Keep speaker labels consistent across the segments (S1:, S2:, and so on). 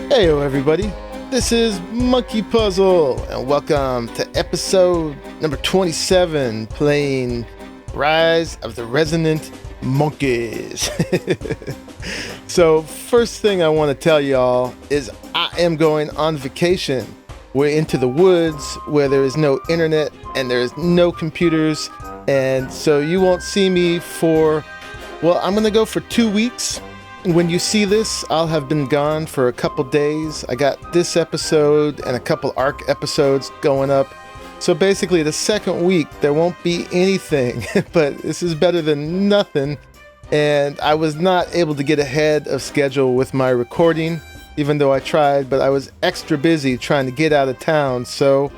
S1: Heyo everybody, this is Monkeypuzzle, and welcome to episode number 27, playing Rise of the Resonant Monkeys. So first thing I want to tell y'all is I am going on vacation. We're into the woods where there is no internet and there is no computers, and so you won't see me for, well, I'm gonna go for 2 weeks. When you see this, I'll have been gone for a couple days. I got this episode and a couple ARC episodes going up. So basically the second week, there won't be anything, but this is better than nothing. And I was not able to get ahead of schedule with my recording, even though I tried, but I was extra busy trying to get out of town. So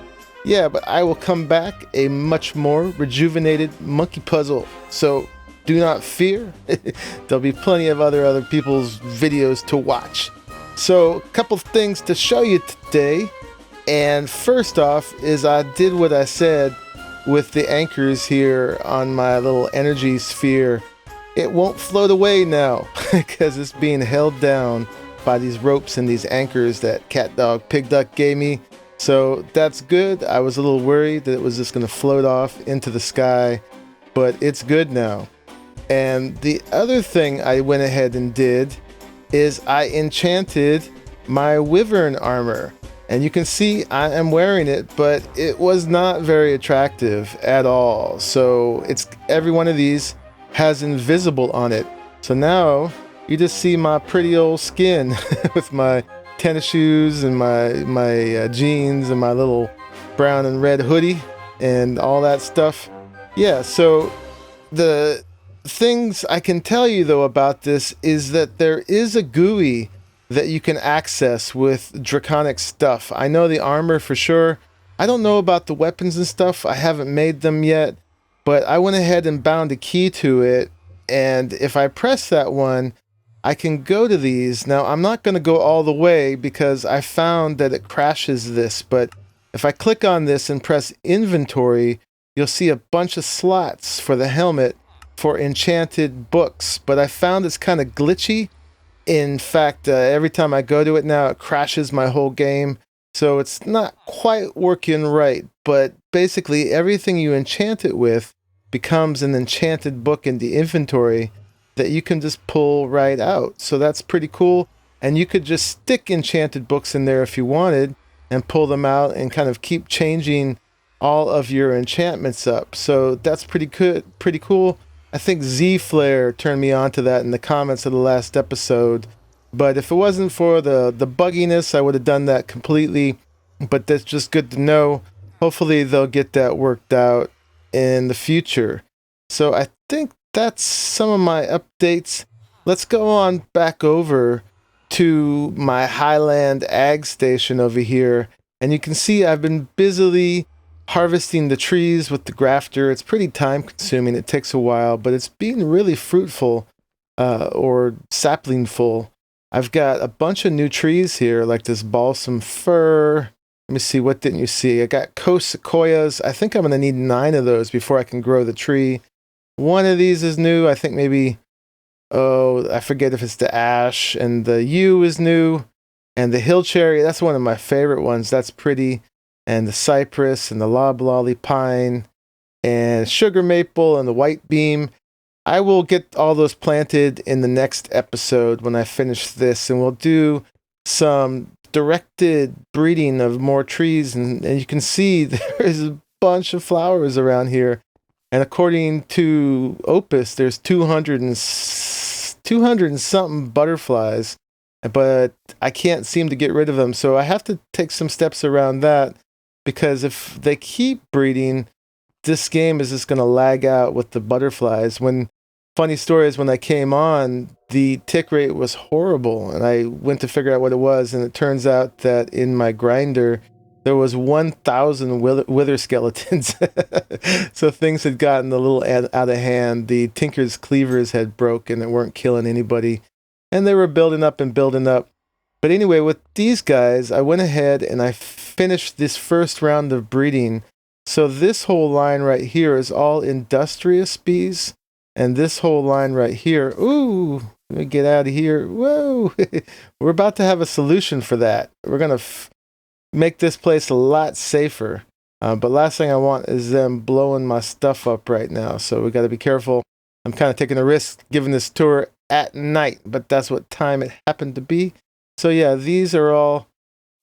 S1: yeah, but I will come back a much more rejuvenated Monkeypuzzle. So do not fear. There'll be plenty of other people's videos to watch. So a couple things to show you today. And first off is I did what I said with the anchors here on my little energy sphere. It won't float away now because it's being held down by these ropes and these anchors that catdogpigduck gave me. So that's good. I was a little worried that it was just going to float off into the sky, but it's good now. And the other thing I went ahead and did is I enchanted my wyvern armor. And you can see I am wearing it, but it was not very attractive at all. So it's every one of these has invisible on it. So now you just see my pretty old skin with my tennis shoes and my jeans and my little brown and red hoodie and all that stuff. Yeah, so the things I can tell you though about this is that there is a GUI that you can access with draconic stuff. I know the armor for sure. I don't know about the weapons and stuff. I haven't made them yet, but I went ahead and bound a key to it, and if I press that one, I can go to these. Now I'm not going to go all the way because I found that it crashes this, but if I click on this and press inventory, you'll see a bunch of slots for the helmet for enchanted books, but I found it's kind of glitchy. In fact, every time I go to it now, it crashes my whole game, so it's not quite working right. But basically, everything you enchant it with becomes an enchanted book in the inventory that you can just pull right out. So that's pretty cool, and you could just stick enchanted books in there if you wanted and pull them out and kind of keep changing all of your enchantments up. So that's pretty good, pretty cool. I think Z-Flare turned me on to that in the comments of the last episode. But if it wasn't for the bugginess, I would have done that completely. But that's just good to know. Hopefully they'll get that worked out in the future. So I think that's some of my updates. Let's go on back over to my Highland Ag Station over here. And you can see I've been busily harvesting the trees with the grafter. It's pretty time consuming. It takes a while, but it's being really fruitful, or saplingful. I've got a bunch of new trees here, like this balsam fir. Let me see, what didn't you see? I got coast sequoias. I think I'm going to need 9 of those before I can grow the tree. One of these is new. I think maybe, oh, I forget if it's the ash, and the yew is new. And the hill cherry, that's one of my favorite ones. That's pretty. And the cypress and the loblolly pine and sugar maple and the white beam. I will get all those planted in the next episode when I finish this, and we'll do some directed breeding of more trees. And you can see there's a bunch of flowers around here. And according to Opus, there's 200 and something butterflies, but I can't seem to get rid of them. So I have to take some steps around that. Because if they keep breeding, this game is just going to lag out with the butterflies. Funny story is when I came on, the tick rate was horrible. And I went to figure out what it was. And it turns out that in my grinder, there was 1,000 wither skeletons. So things had gotten a little out of hand. The tinker's cleavers had broken and weren't killing anybody. And they were building up and building up. But anyway, with these guys, I went ahead and I finished this first round of breeding. So this whole line right here is all industrious bees. And this whole line right here, ooh, Let me get out of here. Whoa! We're about to have a solution for that. We're going to make this place a lot safer. But last thing I want is them blowing my stuff up right now. So we got to be careful. I'm kind of taking a risk giving this tour at night, but that's what time it happened to be. So yeah, these are all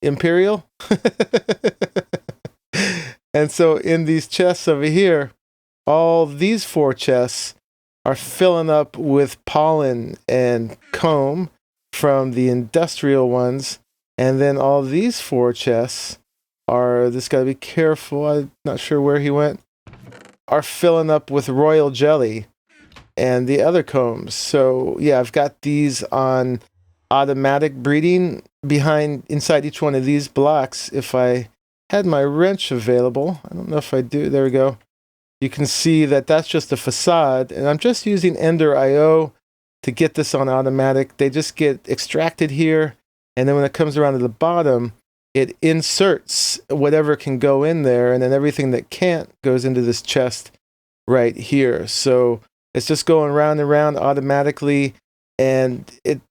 S1: Imperial. And so in these chests over here, all these 4 chests are filling up with pollen and comb from the industrial ones. And then all these 4 chests are, this got to be careful, I'm not sure where he went, are filling up with royal jelly and the other combs. So yeah, I've got these on automatic breeding inside each one of these blocks. If I had my wrench available, I don't know if I do, there we go. You can see that that's just a facade, and I'm just using Ender IO to get this on automatic. They just get extracted here, and then when it comes around to the bottom, it inserts whatever can go in there, and then everything that can't goes into this chest right here. So it's just going round and round automatically, and it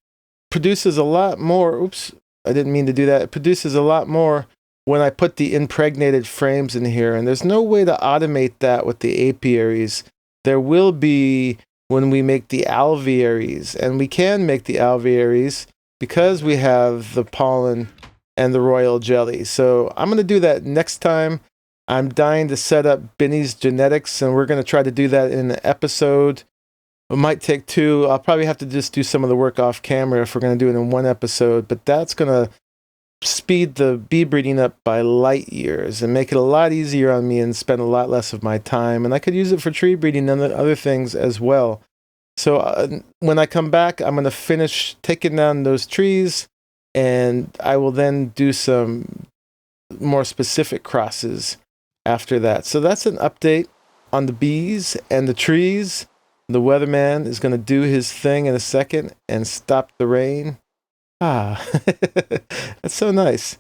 S1: produces a lot more. Oops, I didn't mean to do that. It produces a lot more when I put the impregnated frames in here, and there's no way to automate that with the apiaries. There will be when we make the alvearies, and we can make the alvearies because we have the pollen and the royal jelly. So I'm going to do that next time. I'm dying to set up Benny's genetics, and we're going to try to do that in an episode. It might take 2. I'll probably have to just do some of the work off camera if we're going to do it in one episode, but that's going to speed the bee breeding up by light years and make it a lot easier on me and spend a lot less of my time. And I could use it for tree breeding and other things as well. So when I come back, I'm going to finish taking down those trees, and I will then do some more specific crosses after that. So that's an update on the bees and the trees. The weatherman is going to do his thing in a second and stop the rain. Ah, that's so nice.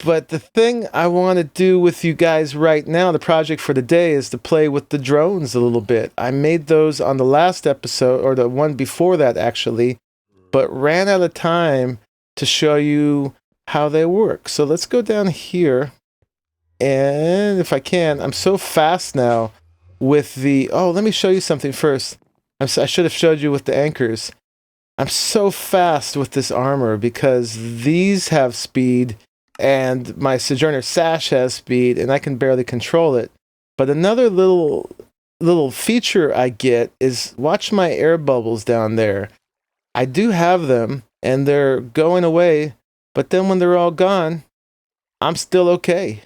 S1: But the thing I want to do with you guys right now, the project for today, is to play with the drones a little bit. I made those on the last episode, or the one before that actually, but ran out of time to show you how they work. So let's go down here, and if I can, I'm so fast now with the, oh, let me show you something first. I should have showed you with the anchors. I'm so fast with this armor because these have speed and my Sojourner Sash has speed and I can barely control it. But another little feature I get is, watch my air bubbles down there. I do have them and they're going away, but then when they're all gone, I'm still okay.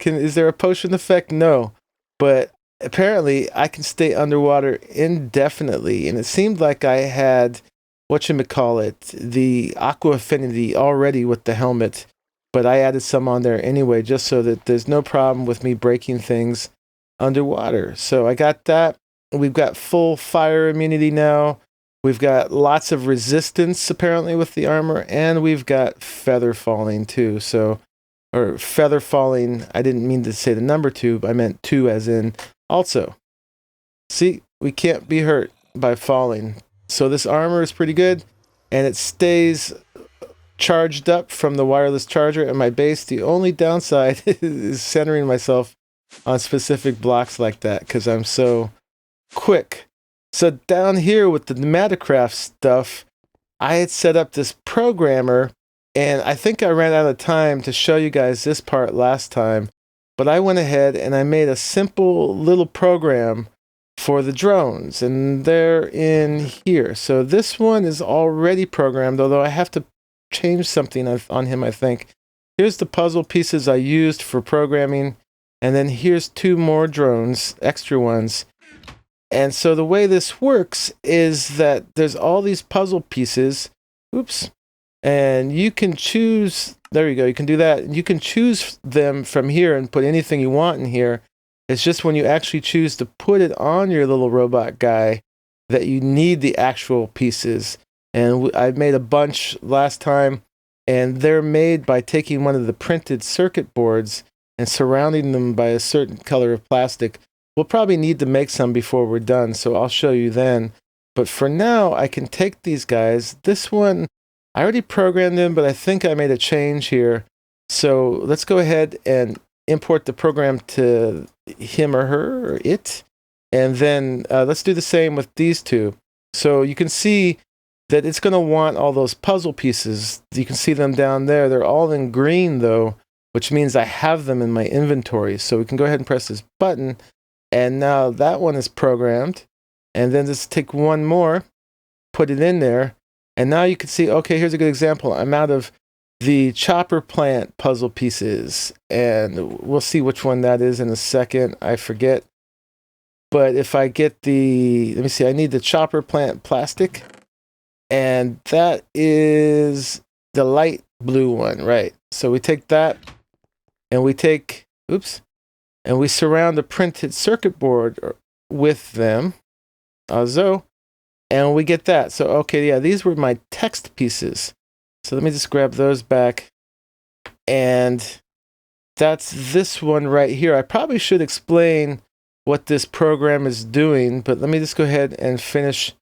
S1: Is there a potion effect? No. But apparently I can stay underwater indefinitely, and it seemed like I had the aqua affinity already with the helmet, but I added some on there anyway just so that there's no problem with me breaking things underwater. So I got that. We've got full fire immunity now. We've got lots of resistance apparently with the armor, and we've got feather falling too. So, or feather falling, I didn't mean to say the number 2, I meant 2 as in also. See, we can't be hurt by falling. So this armor is pretty good, and it stays charged up from the wireless charger at my base. The only downside is centering myself on specific blocks like that because I'm so quick. So down here with the Pneumaticraft stuff, I had set up this programmer, and I think I ran out of time to show you guys this part last time. But I went ahead and I made a simple little program for the drones, and they're in here. So this one is already programmed, although I have to change something on him, I think. Here's the puzzle pieces I used for programming, and then here's 2 more drones, extra ones. And so the way this works is that there's all these puzzle pieces. Oops. And you can choose, there you go, you can do that. You can choose them from here and put anything you want in here. It's just when you actually choose to put it on your little robot guy that you need the actual pieces. And I made a bunch last time, and they're made by taking one of the printed circuit boards and surrounding them by a certain color of plastic. We'll probably need to make some before we're done, so I'll show you then. But for now, I can take these guys. This one, I already programmed them, but I think I made a change here. So let's go ahead and import the program to him or her or it. And then let's do the same with these two. So you can see that it's going to want all those puzzle pieces. You can see them down there. They're all in green though, which means I have them in my inventory. So we can go ahead and press this button. And now that one is programmed. And then just take one more, put it in there. And now you can see, okay, here's a good example. I'm out of the chopper plant puzzle pieces. And we'll see which one that is in a second. I forget. But if I get the, let me see, I need the chopper plant plastic. And that is the light blue one, right? So we take that and we take, oops, and we surround the printed circuit board with them. So, and we get that. So, okay, yeah, these were my text pieces. So let me just grab those back. And that's this one right here. I probably should explain what this program is doing, but let me just go ahead and finish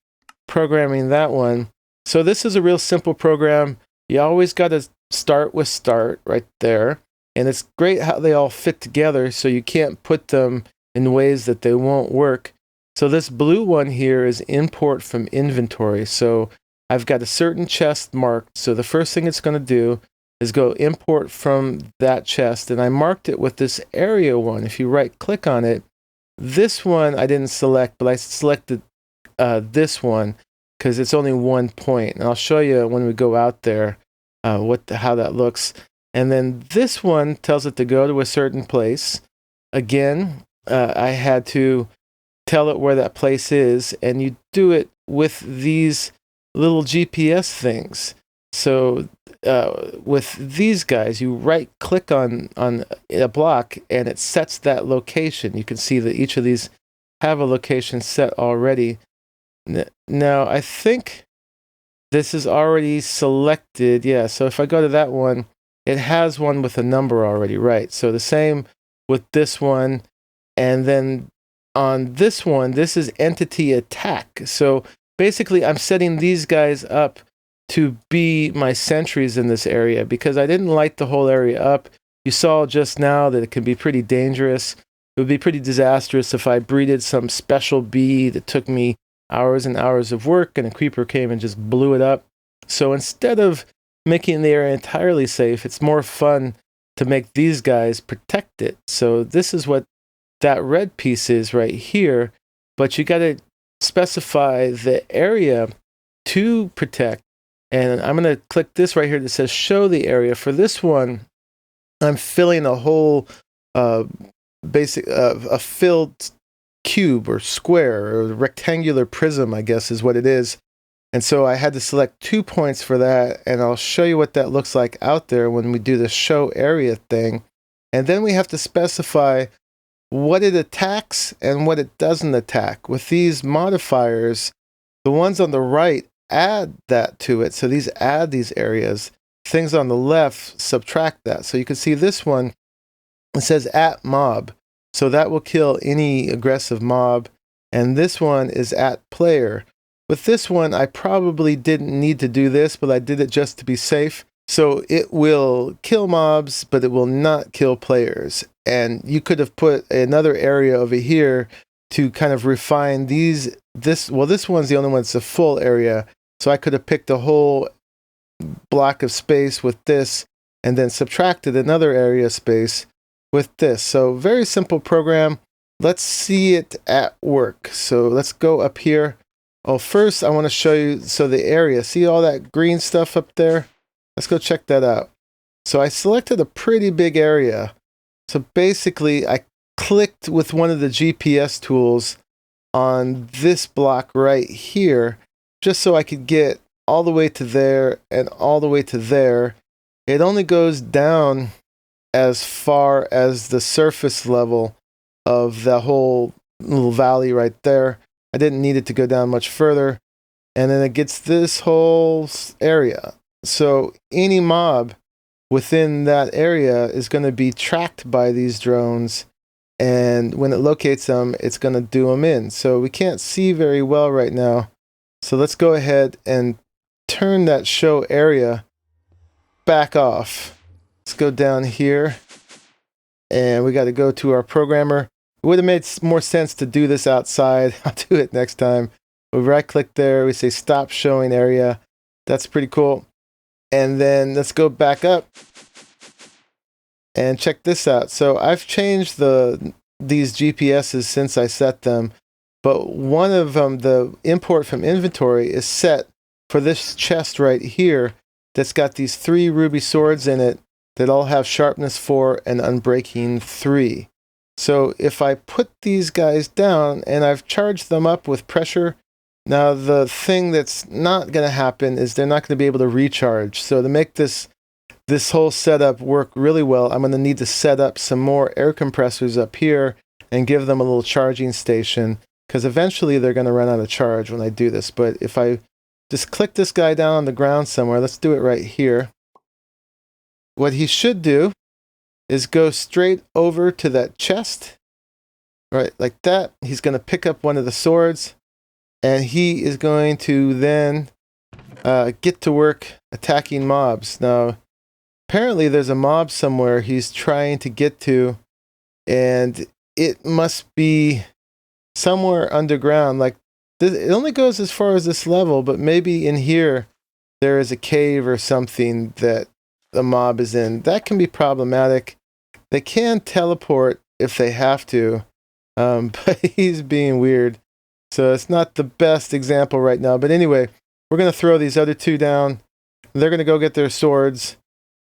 S1: programming that one. So this is a real simple program. You always got to start with start right there. And it's great how they all fit together, so you can't put them in ways that they won't work. So this blue one here is import from inventory. So I've got a certain chest marked. So the first thing it's going to do is go import from that chest. And I marked it with this area one. If you right click on it, this one I didn't select, but I selected this one because it's only 1 point. And I'll show you when we go out there how that looks. And then this one tells it to go to a certain place. Again, I had to tell it where that place is, and you do it with these little GPS things. So with these guys, you right click on a block and it sets that location. You can see that each of these have a location set already. Now I think this is already selected. Yeah, so if I go to that one, it has one with a number already, right? So the same with this one. And then on this one, this is entity attack. So basically I'm setting these guys up to be my sentries in this area because I didn't light the whole area up. You saw just now that it can be pretty dangerous. It would be pretty disastrous if I breeded some special bee that took me hours and hours of work and a creeper came and just blew it up. So instead of making the area entirely safe, it's more fun to make these guys protect it. So this is what that red piece is right here, but you got to specify the area to protect. And I'm going to click this right here that says show the area. For this one, I'm filling a whole a filled cube or square or rectangular prism, I guess is what it is. And so I had to select 2 points for that, and I'll show you what that looks like out there when we do the show area thing. And then we have to specify what it attacks and what it doesn't attack. With these modifiers, the ones on the right add that to it. So these add these areas. Things on the left subtract that. So you can see this one, it says at mob. So that will kill any aggressive mob. And this one is at player. With this one, I probably didn't need to do this, but I did it just to be safe. So it will kill mobs, but it will not kill players. And you could have put another area over here to kind of refine these. This one's the only one that's a full area. So I could have picked a whole block of space with this and then subtracted another area space with this. So very simple program. Let's see it at work. So let's go up here. Oh, first I want to show you, so the area, see all that green stuff up there? Let's go check that out. So I selected a pretty big area. So basically I clicked with one of the GPS tools on this block right here, just so I could get all the way to there and all the way to there. It only goes down as far as the surface level of the whole little valley right there. I didn't need it to go down much further. And then it gets this whole area. So any mob within that area is going to be tracked by these drones. And when it locates them, it's going to do them in. So we can't see very well right now. So let's go ahead and turn that show area back off. Let's go down here, and we got to go to our programmer. It would have made more sense to do this outside. I'll do it next time. We right click there, we say stop showing area. That's pretty cool. And then let's go back up and check this out. So I've changed these GPSs since I set them, but one of them, the import from inventory, is set for this chest right here that's got these 3 ruby swords in it that all have sharpness 4 and unbreaking 3. So if I put these guys down and I've charged them up with pressure, now the thing that's not going to happen is they're not going to be able to recharge. So to make this whole setup work really well, I'm going to need to set up some more air compressors up here and give them a little charging station, because eventually they're going to run out of charge when I do this. But if I just click this guy down on the ground somewhere, let's do it right here. What he should do is go straight over to that chest, right, like that. He's going to pick up one of the swords, and he is going to then get to work attacking mobs. Now, apparently there's a mob somewhere he's trying to get to, and it must be somewhere underground. Like, it only goes as far as this level, but maybe in here there is a cave or something that the mob is in. That can be problematic. They can teleport if they have to, but he's being weird. So it's not the best example right now. But anyway, we're going to throw these other 2 down. They're going to go get their swords,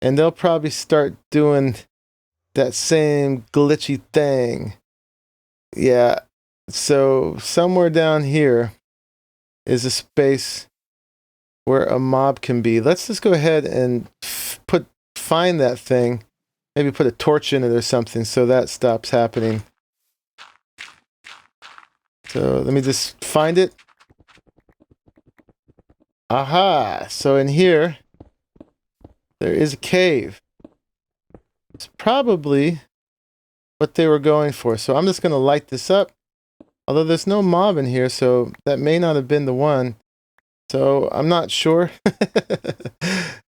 S1: and they'll probably start doing that same glitchy thing. Yeah. So somewhere down here is a space where a mob can be. Let's just go ahead and find that thing. Maybe put a torch in it or something so that stops happening. So let me just find it. Aha! So in here, there is a cave. It's probably what they were going for. So I'm just going to light this up. Although there's no mob in here, so that may not have been the one. So I'm not sure.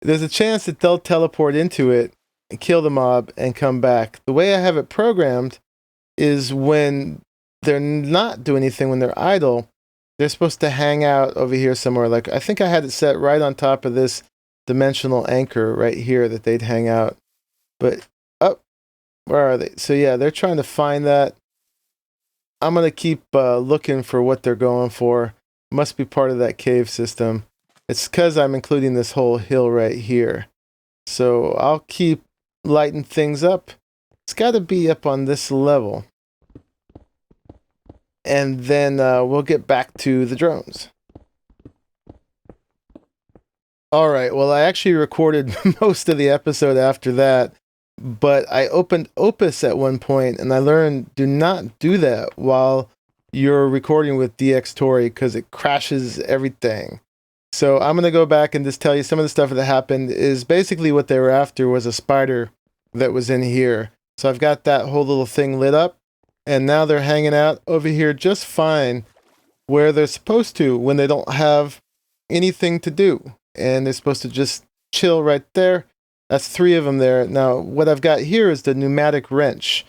S1: There's a chance that they'll teleport into it and kill the mob and come back. The way I have it programmed is when they're not doing anything, when they're idle, they're supposed to hang out over here somewhere. Like, I think I had it set right on top of this dimensional anchor right here that they'd hang out. But, where are they? So yeah, they're trying to find that. I'm going to keep looking for what they're going for. Must be part of that cave system. It's because I'm including this whole hill right here. So I'll keep lighting things up. It's got to be up on this level. And then we'll get back to the drones. All right, well, I actually recorded most of the episode after that. But I opened Opus at one point, and I learned do not do that while you're recording with DxTory, because it crashes everything. So I'm going to go back and just tell you some of the stuff that happened is basically what they were after was a spider that was in here. So I've got that whole little thing lit up, and now they're hanging out over here just fine where they're supposed to when they don't have anything to do. And they're supposed to just chill right there. That's 3 of them there. Now, what I've got here is the pneumatic wrench.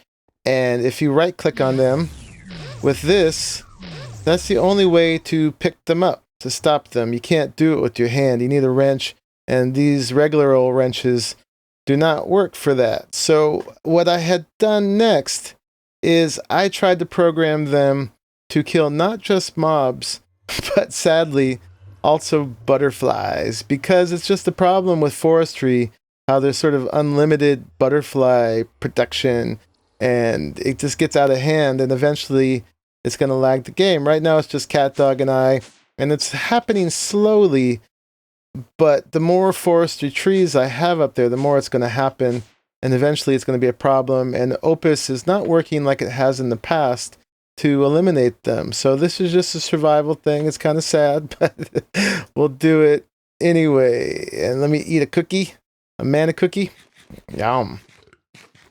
S1: And if you right-click on them, with this, that's the only way to pick them up, to stop them. You can't do it with your hand. You need a wrench, and these regular old wrenches do not work for that. So what I had done next is I tried to program them to kill not just mobs, but sadly, also butterflies, because it's just a problem with forestry, how there's sort of unlimited butterfly production, and it just gets out of hand, and eventually it's going to lag the game. Right now it's just CatDog and I, and it's happening slowly, but the more forestry trees I have up there, the more it's going to happen, and eventually it's going to be a problem, and Opus is not working like it has in the past to eliminate them. So this is just a survival thing. It's kind of sad, but we'll do it anyway. And let me eat a cookie. A mana cookie. Yum.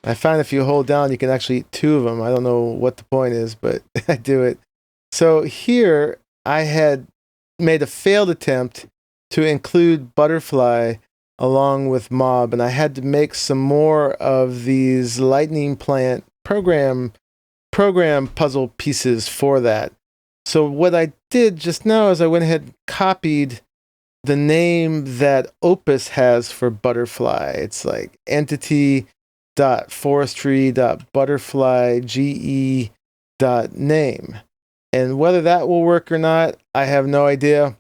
S1: I find if you hold down, you can actually eat 2 of them. I don't know what the point is, but I do it. So here I had made a failed attempt to include Butterfly along with Mob, and I had to make some more of these lightning plant program puzzle pieces for that. So what I did just now is I went ahead and copied the name that Opus has for Butterfly. It's like entity.forestry.butterfly.ge.name. And whether that will work or not, I have no idea.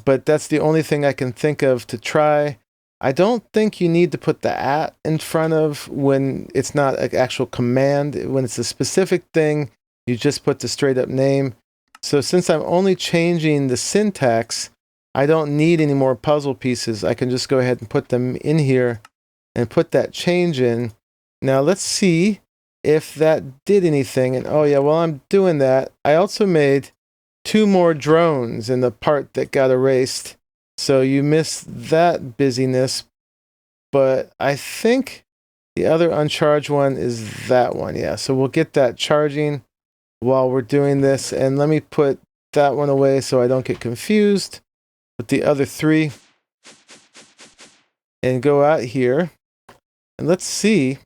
S1: But that's the only thing I can think of to try. I don't think you need to put the @ in front of when it's not an actual command. When it's a specific thing, you just put the straight up name. So since I'm only changing the syntax, I don't need any more puzzle pieces. I can just go ahead and put them in here and put that change in. Now let's see if that did anything. And oh yeah, while I'm doing that, I also made 2 more drones in the part that got erased. So you missed that busyness, but I think the other uncharged one is that one. Yeah, so we'll get that charging while we're doing this. And let me put that one away so I don't get confused with the other 3. And go out here. And let's see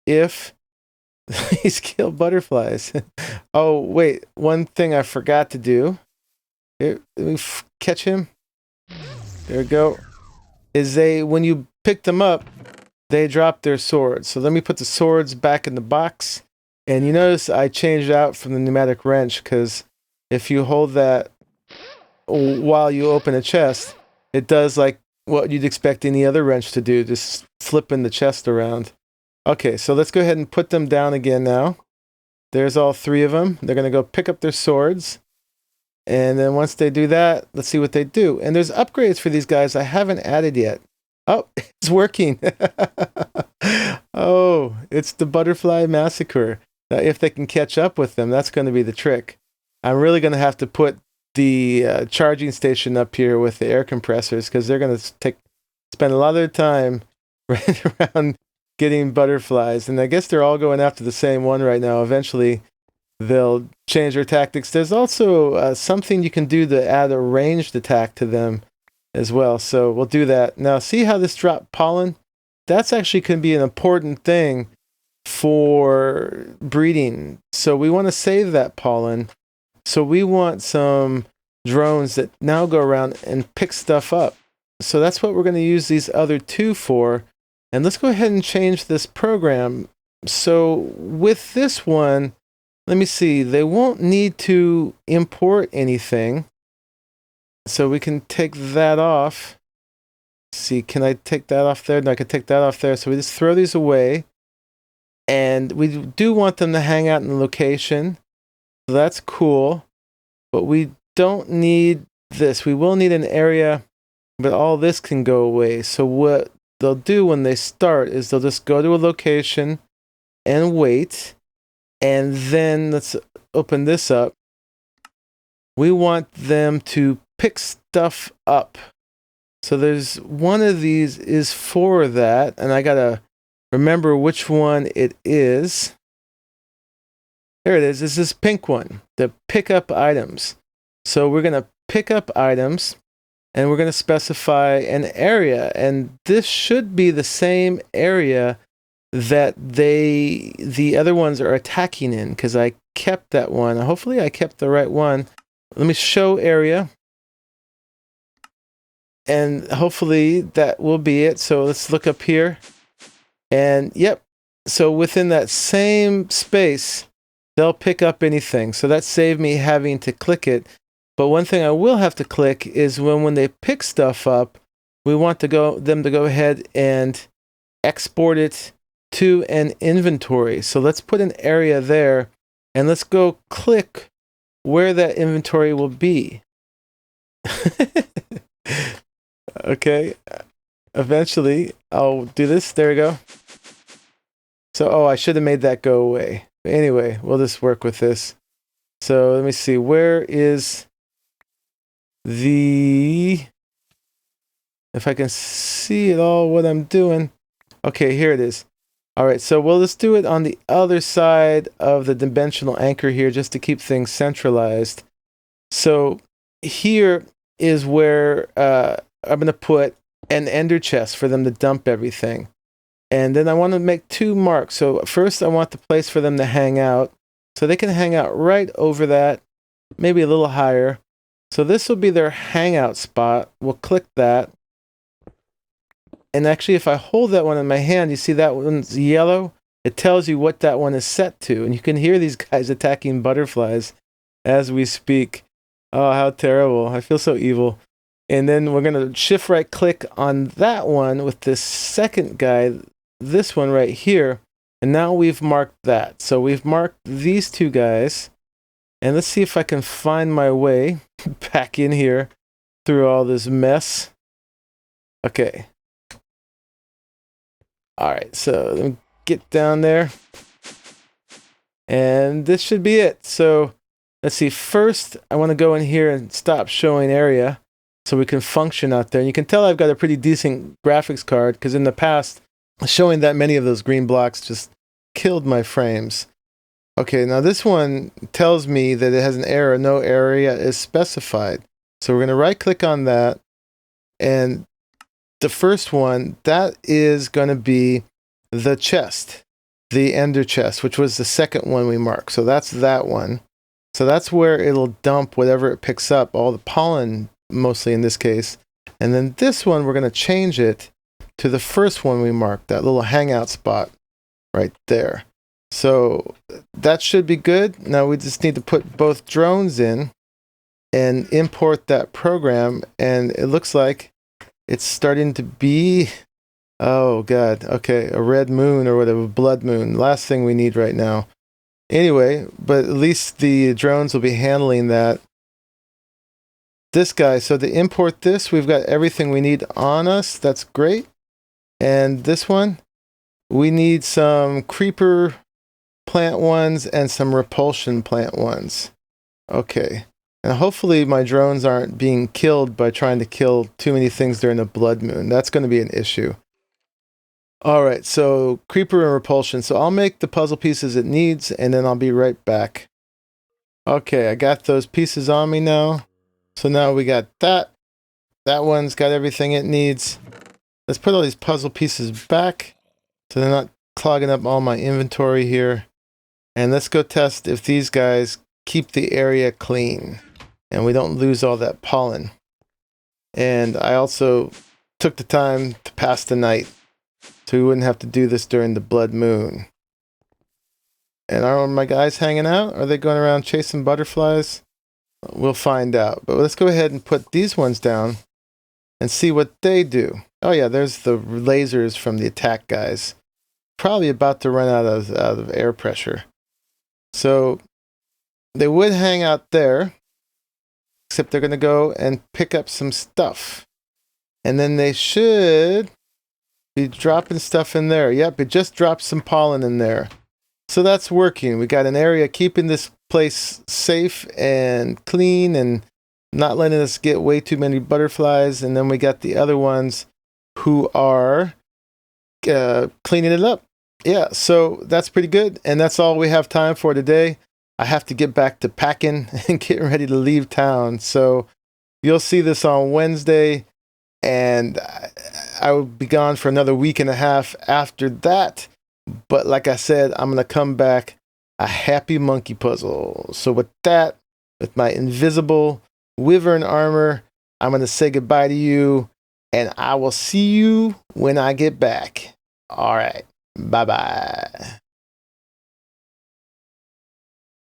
S1: if these kill butterflies. Oh, wait. One thing I forgot to do. Here, let me catch him. There we go. Is when you pick them up, they drop their swords. So let me put the swords back in the box. And you notice I changed out from the pneumatic wrench because if you hold that while you open a chest, it does like what you'd expect any other wrench to do, just flipping the chest around. Okay, so let's go ahead and put them down again now. There's all 3 of them. They're going to go pick up their swords. And then once they do that, let's see what they do. And there's upgrades for these guys I haven't added yet. Oh, it's working. Oh, it's the Butterfly Massacre. Now, if they can catch up with them, that's going to be the trick. I'm really going to have to put the charging station up here with the air compressors because they're going to spend a lot of their time running around getting butterflies. And I guess they're all going after the same one right now. Eventually, they'll change their tactics. There's also something you can do to add a ranged attack to them as well. So we'll do that. Now, see how this dropped pollen? That's actually can be an important thing for breeding. So we want to save that pollen. So we want some drones that now go around and pick stuff up. So that's what we're going to use these other 2 for. And let's go ahead and change this program. So with this one, let me see, they won't need to import anything. So we can take that off. Let's see, can I take that off there? No, I can take that off there. So we just throw these away. And we do want them to hang out in the location. So that's cool. But we don't need this. We will need an area, but all this can go away. So what they'll do when they start is they'll just go to a location and wait. And then let's open this up. We want them to pick stuff up. So there's one of these is for that. And I got to remember which one it is. There it is. It's this pink one. The pick up items. So we're going to pick up items. And we're going to specify an area. And this should be the same area that the other ones are attacking in, because I kept that one. Hopefully I kept the right one. Let me show area. And hopefully that will be it. So let's look up here. And yep. So within that same space, they'll pick up anything. So that saved me having to click it. But one thing I will have to click is when they pick stuff up, we want them to go ahead and export it to an inventory. So let's put an area there and let's go click where that inventory will be. Okay. Eventually I'll do this. There we go. So, oh, I should have made that go away. But anyway, we'll just work with this. So let me see. Where is if I can see it all, what I'm doing. Okay, here it is. All right, so we'll just do it on the other side of the dimensional anchor here just to keep things centralized. So here, is where I'm going to put an ender chest for them to dump everything. And then I want to make 2 marks. So first I want the place for them to hang out. So they can hang out right over that, maybe a little higher. So this will be their hangout spot. We'll click that. And actually, if I hold that one in my hand, you see that one's yellow? It tells you what that one is set to. And you can hear these guys attacking butterflies as we speak. Oh, how terrible. I feel so evil. And then we're going to shift right click on that one with this second guy, this one right here. And now we've marked that. So we've marked these 2 guys. And let's see if I can find my way back in here through all this mess. Okay. All right, so let me get down there. And this should be it. So let's see. First, I want to go in here and stop showing area so we can function out there. And you can tell I've got a pretty decent graphics card because in the past, showing that many of those green blocks just killed my frames. Okay, now this one tells me that it has an error. No area is specified. So we're going to right click on that. And the first one, that is going to be the chest, the ender chest, which was the second one we marked. So that's that one. So that's where it'll dump whatever it picks up, all the pollen, mostly in this case. And then this one, we're going to change it to the first one we marked, that little hangout spot right there. So that should be good. Now we just need to put both drones in and import that program. And it looks like it's starting to be, oh God, okay, a red moon or whatever, blood moon. Last thing we need right now. Anyway, but at least the drones will be handling that. This guy, so to import this, we've got everything we need on us. That's great. And this one, we need some creeper plant ones and some repulsion plant ones. Okay. And hopefully my drones aren't being killed by trying to kill too many things during a blood moon. That's going to be an issue. All right, so creeper and repulsion. So I'll make the puzzle pieces it needs, and then I'll be right back. Okay, I got those pieces on me now. So now we got that. That one's got everything it needs. Let's put all these puzzle pieces back so they're not clogging up all my inventory here. And let's go test if these guys keep the area clean and we don't lose all that pollen. And I also took the time to pass the night so we wouldn't have to do this during the blood moon. And are my guys hanging out? Are they going around chasing butterflies? We'll find out. But let's go ahead and put these ones down and see what they do. Oh yeah, there's the lasers from the attack guys. Probably about to run out of air pressure. So they would hang out there, except they're going to go and pick up some stuff. And then they should be dropping stuff in there. Yep, it just dropped some pollen in there. So that's working. We got an area keeping this place safe and clean and not letting us get way too many butterflies. And then we got the other ones who are cleaning it up. Yeah, so that's pretty good. And that's all we have time for today. I have to get back to packing and getting ready to leave town. So you'll see this on Wednesday. And I will be gone for another week and a half after that. But like I said, I'm going to come back a happy Monkeypuzzle. So with that, with my invisible wyvern armor, I'm going to say goodbye to you. And I will see you when I get back. All right. Bye-bye.